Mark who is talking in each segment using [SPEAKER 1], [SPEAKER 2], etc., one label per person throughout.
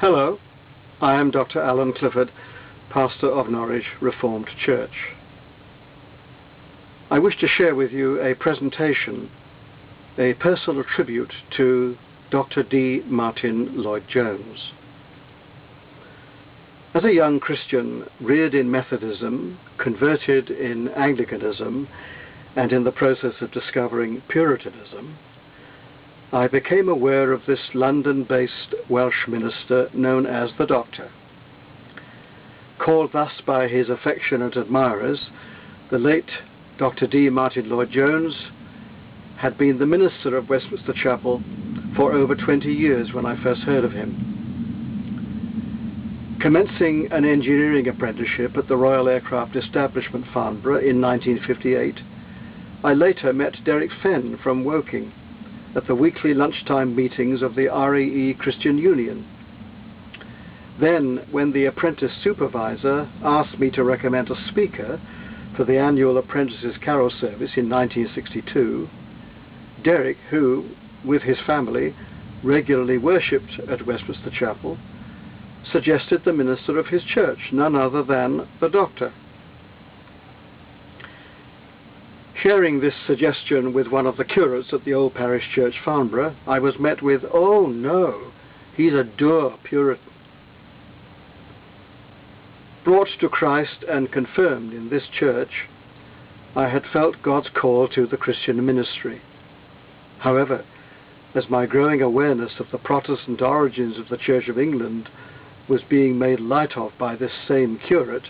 [SPEAKER 1] Hello, I am Dr. Alan Clifford, pastor of Norwich Reformed Church. I wish to share with you a presentation, a personal tribute to Dr. D. Martin Lloyd-Jones. As a young Christian reared in Methodism, converted in Anglicanism, and in the process of discovering Puritanism, I became aware of this London-based Welsh minister known as the Doctor. Called thus by his affectionate admirers, the late Dr. D. Martin Lloyd-Jones had been the minister of Westminster Chapel for over 20 years when I first heard of him. Commencing an engineering apprenticeship at the Royal Aircraft Establishment, Farnborough, in 1958, I later met Derek Fenn from Woking at the weekly lunchtime meetings of the REE Christian Union. Then, when the apprentice supervisor asked me to recommend a speaker for the annual Apprentices Carol service in 1962, Derek, who, with his family, regularly worshipped at Westminster Chapel, suggested the minister of his church, none other than the Doctor. Sharing this suggestion with one of the curates at the Old Parish Church, Farnborough, I was met with, "Oh no, he's a dour Puritan." Brought to Christ and confirmed in this church, I had felt God's call to the Christian ministry. However, as my growing awareness of the Protestant origins of the Church of England was being made light of by this same curate,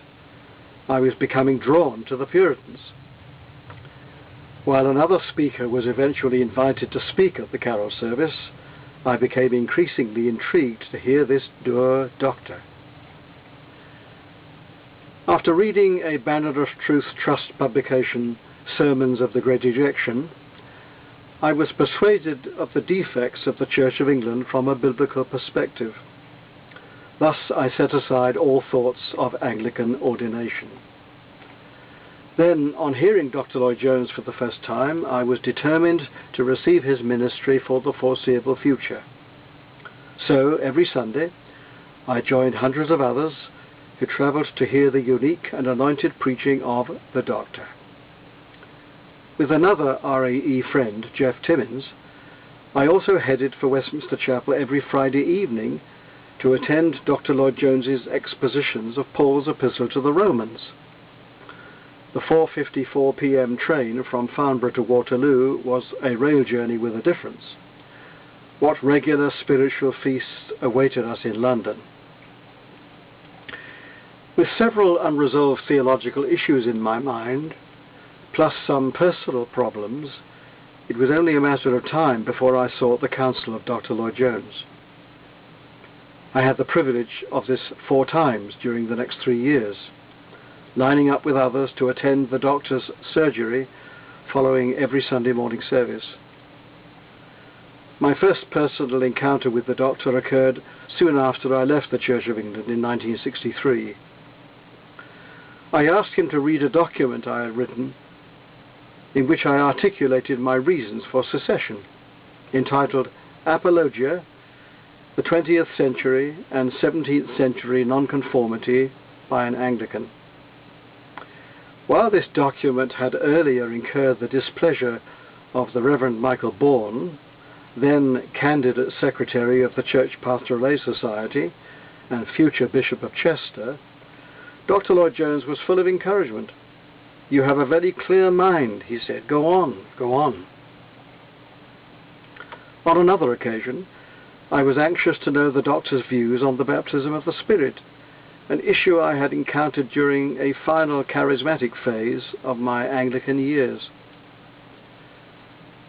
[SPEAKER 1] I was becoming drawn to the Puritans. While another speaker was eventually invited to speak at the carol service, I became increasingly intrigued to hear this dour Doctor. After reading a Banner of Truth Trust publication, Sermons of the Great Ejection, I was persuaded of the defects of the Church of England from a biblical perspective. Thus I set aside all thoughts of Anglican ordination. Then, on hearing Dr. Lloyd-Jones for the first time, I was determined to receive his ministry for the foreseeable future. So, every Sunday, I joined hundreds of others who travelled to hear the unique and anointed preaching of the Doctor. With another RAE friend, Jeff Timmins, I also headed for Westminster Chapel every Friday evening to attend Dr. Lloyd-Jones's expositions of Paul's Epistle to the Romans. The 4:54 p.m. train from Farnborough to Waterloo was a rail journey with a difference. What regular spiritual feasts awaited us in London? With several unresolved theological issues in my mind, plus some personal problems, it was only a matter of time before I sought the counsel of Dr. Lloyd-Jones. I had the privilege of this 4 times during the next 3 years, lining up with others to attend the Doctor's surgery following every Sunday morning service. My first personal encounter with the Doctor occurred soon after I left the Church of England in 1963. I asked him to read a document I had written in which I articulated my reasons for secession, entitled Apologia, the 20th Century and 17th Century Nonconformity by an Anglican. While this document had earlier incurred the displeasure of the Reverend Michael Bourne, then Candidate Secretary of the Church Pastoral Aid Society and future Bishop of Chester, Dr. Lloyd-Jones was full of encouragement. "You have a very clear mind," he said. "Go on, go on." On another occasion, I was anxious to know the Doctor's views on the baptism of the Spirit, an issue I had encountered during a final charismatic phase of my Anglican years.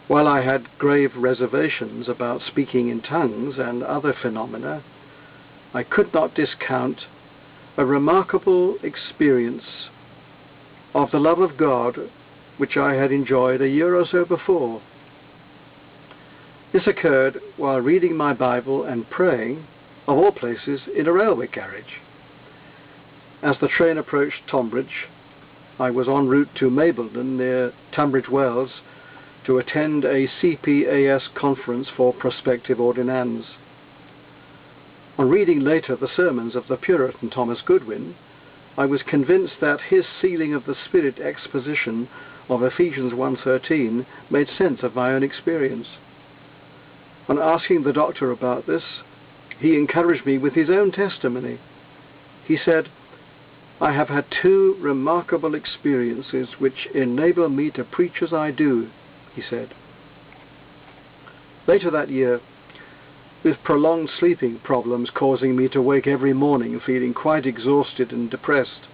[SPEAKER 1] While I had grave reservations about speaking in tongues and other phenomena, I could not discount a remarkable experience of the love of God which I had enjoyed a year or so before. This occurred while reading my Bible and praying, of all places, in a railway carriage. As the train approached Tonbridge, I was en route to Mabledon near Tunbridge Wells to attend a CPAS conference for prospective ordinands. On reading later the sermons of the Puritan Thomas Goodwin, I was convinced that his sealing of the Spirit exposition of Ephesians 1:13 made sense of my own experience. On asking the doctor about this, he encouraged me with his own testimony. He said, "I have had two remarkable experiences which enable me to preach as I do," he said. Later that year, with prolonged sleeping problems causing me to wake every morning feeling quite exhausted and depressed,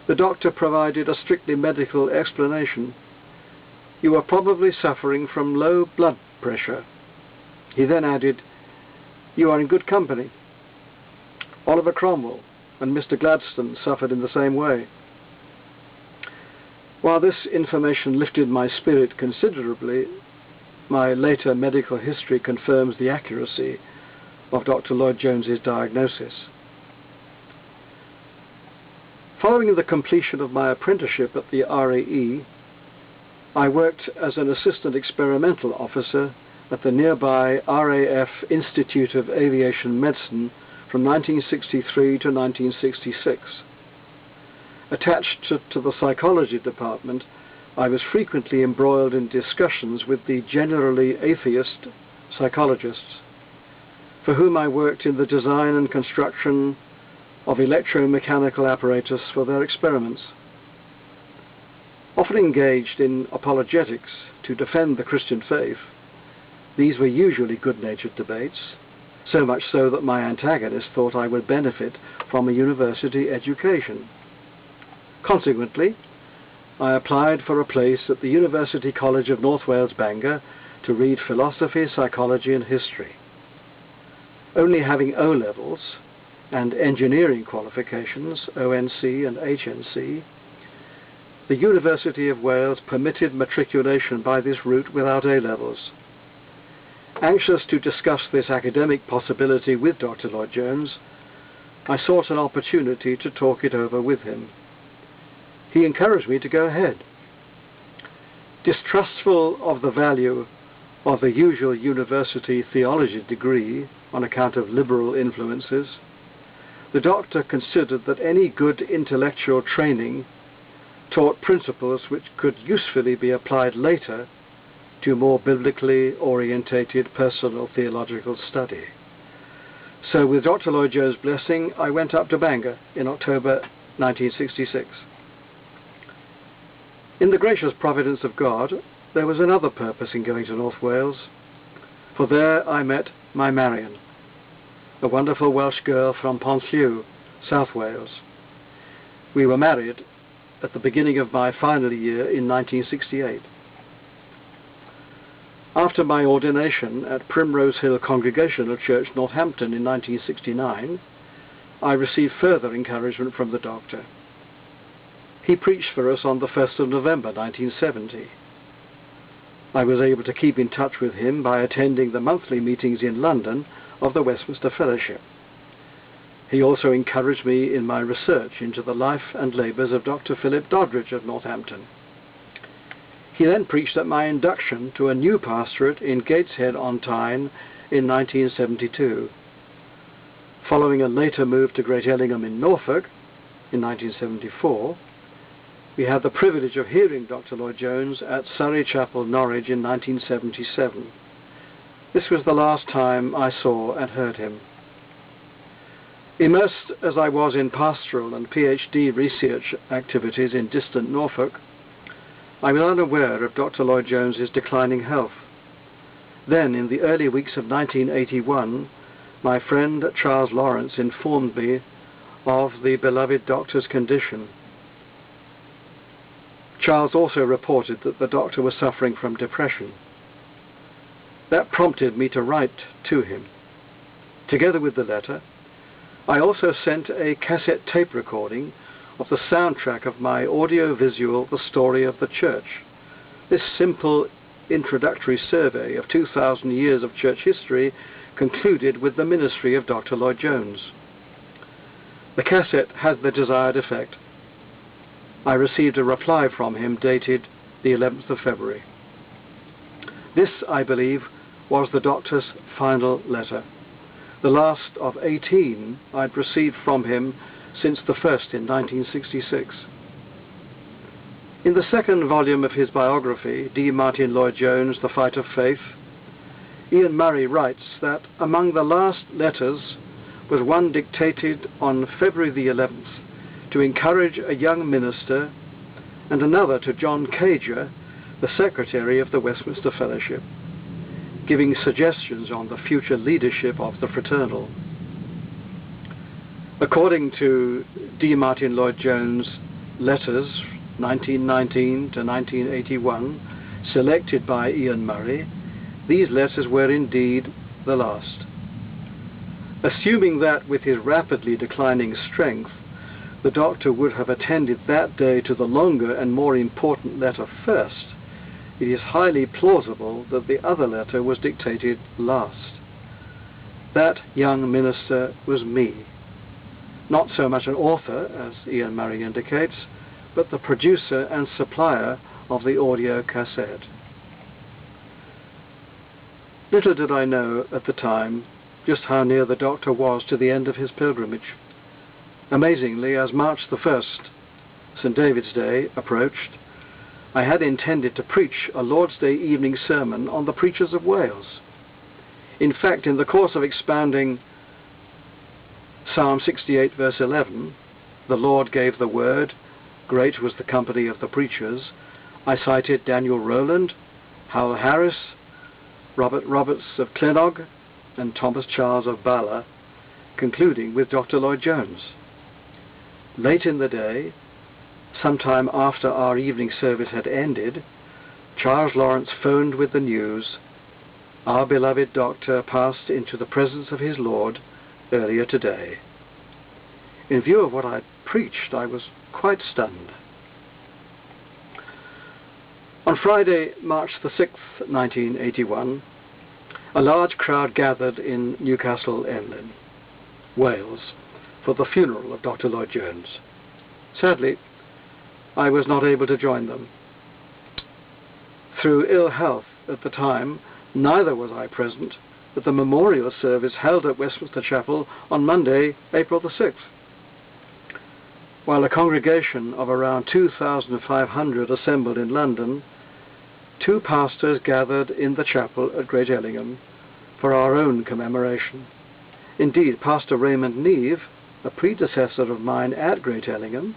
[SPEAKER 1] the doctor provided a strictly medical explanation. "You are probably suffering from low blood pressure." He then added, "You are in good company. Oliver Cromwell and Mr. Gladstone suffered in the same way." While this information lifted my spirit considerably, my later medical history confirms the accuracy of Dr. Lloyd-Jones's diagnosis. Following the completion of my apprenticeship at the RAE, I worked as an assistant experimental officer at the nearby RAF Institute of Aviation Medicine from 1963 to 1966. Attached to the psychology department, I was frequently embroiled in discussions with the generally atheist psychologists, for whom I worked in the design and construction of electromechanical apparatus for their experiments. Often engaged in apologetics to defend the Christian faith, these were usually good-natured debates, so much so that my antagonist thought I would benefit from a university education. Consequently, I applied for a place at the University College of North Wales, Bangor, to read philosophy, psychology and history. Only having O-levels and engineering qualifications, ONC and HNC, the University of Wales permitted matriculation by this route without A-levels. Anxious to discuss this academic possibility with Dr. Lloyd-Jones, I sought an opportunity to talk it over with him. He encouraged me to go ahead. Distrustful of the value of the usual university theology degree on account of liberal influences, the doctor considered that any good intellectual training taught principles which could usefully be applied later to more biblically orientated personal theological study. So with Dr. Lloyd-Jones' blessing, I went up to Bangor in October 1966. In the gracious providence of God, there was another purpose in going to North Wales, for there I met my Marion, a wonderful Welsh girl from Pontllew, South Wales. We were married at the beginning of my final year in 1968. After my ordination at Primrose Hill Congregational Church, Northampton in 1969, I received further encouragement from the doctor. He preached for us on the 1st of November 1970. I was able to keep in touch with him by attending the monthly meetings in London of the Westminster Fellowship. He also encouraged me in my research into the life and labours of Dr. Philip Doddridge of Northampton. He then preached at my induction to a new pastorate in Gateshead-on-Tyne in 1972. Following a later move to Great Ellingham in Norfolk in 1974, we had the privilege of hearing Dr. Lloyd-Jones at Surrey Chapel, Norwich in 1977. This was the last time I saw and heard him. Immersed as I was in pastoral and PhD research activities in distant Norfolk, I was unaware of Dr. Lloyd-Jones's declining health. Then, in the early weeks of 1981, my friend Charles Lawrence informed me of the beloved doctor's condition. Charles also reported that the doctor was suffering from depression. That prompted me to write to him. Together with the letter, I also sent a cassette tape recording of the soundtrack of my audio-visual The Story of the Church. This simple introductory survey of 2,000 years of church history concluded with the ministry of Dr. Lloyd-Jones. The cassette had the desired effect. I received a reply from him dated the 11th of February. This, I believe, was the doctor's final letter. the last of 18 I'd received from him since the first in 1966. In the second volume of his biography, D. Martin Lloyd-Jones, The Fight of Faith, Ian Murray writes that among the last letters was one dictated on February the 11th to encourage a young minister, and another to John Cager, the secretary of the Westminster Fellowship, giving suggestions on the future leadership of the fraternal. According to D. Martin Lloyd-Jones' letters, 1919 to 1981, selected by Ian Murray, these letters were indeed the last. Assuming that with his rapidly declining strength, the doctor would have attended that day to the longer and more important letter first, it is highly plausible that the other letter was dictated last. That young minister was me. Not so much an author, as Ian Murray indicates, but the producer and supplier of the audio cassette. Little did I know at the time just how near the doctor was to the end of his pilgrimage. Amazingly, as March the 1st, St. David's Day, approached, I had intended to preach a Lord's Day evening sermon on the preachers of Wales. In fact, in the course of expounding Psalm 68 verse 11, the Lord gave the word, great was the company of the preachers, I cited Daniel Rowland, Howell Harris, Robert Roberts of Clinnog, and Thomas Charles of Bala, concluding with Dr. Lloyd-Jones. Late in the day, sometime after our evening service had ended, Charles Lawrence phoned with the news, our beloved doctor passed into the presence of his Lord earlier today. In view of what I preached, I was quite stunned. On Friday, March the 6th, 1981, a large crowd gathered in Newcastle Enlyn, Wales, for the funeral of Dr. Lloyd-Jones. Sadly, I was not able to join them. Through ill health at the time, neither was I present at the memorial service held at Westminster Chapel on Monday, April the 6th. While a congregation of around 2,500 assembled in London, two pastors gathered in the chapel at Great Ellingham for our own commemoration. Indeed, Pastor Raymond Neve, a predecessor of mine at Great Ellingham,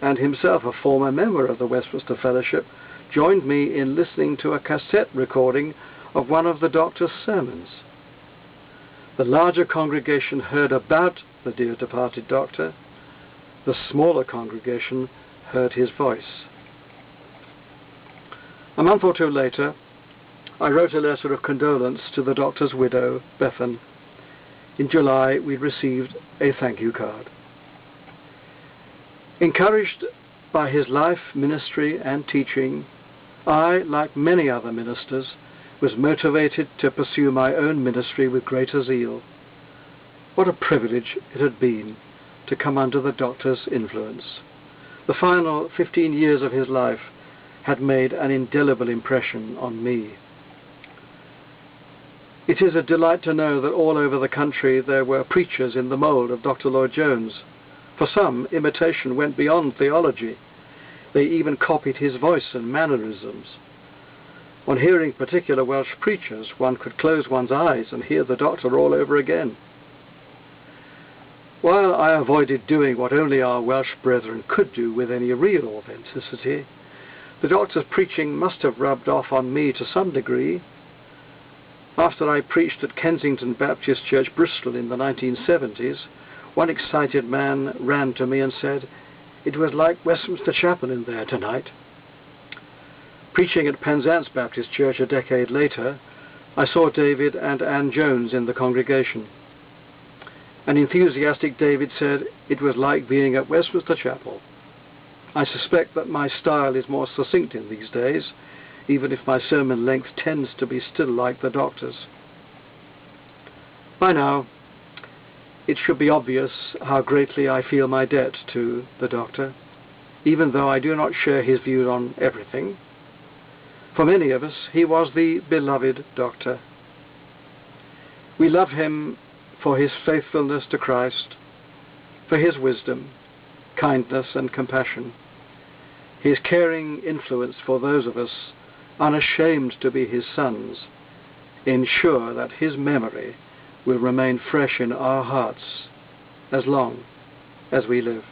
[SPEAKER 1] and himself a former member of the Westminster Fellowship, joined me in listening to a cassette recording of one of the doctor's sermons. The larger congregation heard about the dear departed doctor. The smaller congregation heard his voice. A month or two later, I wrote a letter of condolence to the doctor's widow, Bethan. In July, we received a thank you card. Encouraged by his life, ministry, and teaching, I, like many other ministers, was motivated to pursue my own ministry with greater zeal. What a privilege it had been to come under the doctor's influence. The final 15 years of his life had made an indelible impression on me. It is a delight to know that all over the country there were preachers in the mould of Dr. Lloyd-Jones. For some, imitation went beyond theology. They even copied his voice and mannerisms. On hearing particular Welsh preachers, one could close one's eyes and hear the doctor all over again. While I avoided doing what only our Welsh brethren could do with any real authenticity, the doctor's preaching must have rubbed off on me to some degree. After I preached at Kensington Baptist Church, Bristol in the 1970s, one excited man ran to me and said, "It was like Westminster Chapel in there tonight." Preaching at Penzance Baptist Church a decade later, I saw David and Ann Jones in the congregation. An enthusiastic David said, "It was like being at Westminster Chapel." I suspect that my style is more succinct in these days, even if my sermon length tends to be still like the doctor's. By now, it should be obvious how greatly I feel my debt to the doctor, even though I do not share his views on everything. For many of us, he was the beloved doctor. We love him for his faithfulness to Christ, for his wisdom, kindness and compassion, his caring influence for those of us unashamed to be his sons, ensure that his memory will remain fresh in our hearts as long as we live.